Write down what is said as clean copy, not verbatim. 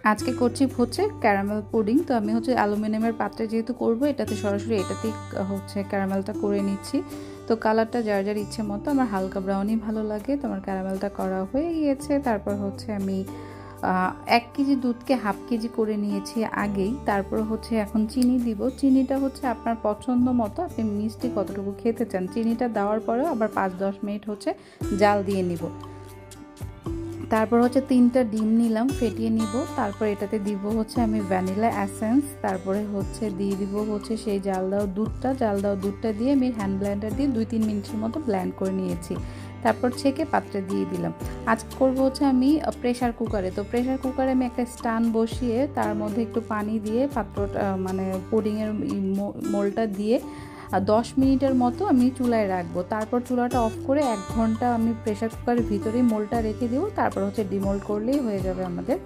আজকে করছি হচ্ছে ক্যারামেল পুডিং। তো আমি হচ্ছে অ্যালুমিনিয়ামের পাত্রে যেহেতু করব, এটাতে সরাসরি এটাতেই হচ্ছে ক্যারামেলটা করে নিচ্ছি। তো কালারটা যার যার ইচ্ছে মতো, আমার হালকা ব্রাউনই ভালো লাগে। তো আমার ক্যারামেলটা করা হয়ে গিয়েছে। তারপর হচ্ছে আমি 1 কেজি দুধকে হাফ কেজি করে নিয়েছি আগেই। তারপর হচ্ছে এখন চিনি দিব। চিনিটা হচ্ছে আপনার পছন্দ মতো, আপনি মিষ্টি কতটুকু খেতে চান। চিনিটা দেওয়ার পরেও আবার 5-10 মিনিট হচ্ছে জাল দিয়ে নিব। তারপর হচ্ছে 3টা ডিম নিলাম, ফেটিয়ে নিব। তারপর এটাতে দিব হচ্ছে আমি ভ্যানিলা এসেন্স। তারপরে হচ্ছে দিয়ে দিব হচ্ছে সেই জাল দেওয়া দুধটা দিয়ে আমি হ্যান্ড ব্লেন্ডার দিয়ে 2-3 মিনিটের মতো ব্লেন্ড করে নিয়েছি। তারপর ছেঁকে পাত্রে দিয়ে দিলাম। আজ করব হচ্ছে আমি প্রেশার কুকারে। তো প্রেশার কুকারে আমি একটা স্ট্যান্ড বসিয়ে তার মধ্যে একটু পানি দিয়ে পাত্রটা মানে পুডিংয়ের মোলটা দিয়ে 10 মিনিটের মতো আমি চুলায় রাখবো। তারপর চুলাটা অফ করে 1 ঘন্টা আমি প্রেশার কুকারের ভিতরেই মোলটা রেখে দেবো। তারপর হচ্ছে ডিমোল্ড করলেই হয়ে যাবে আমাদের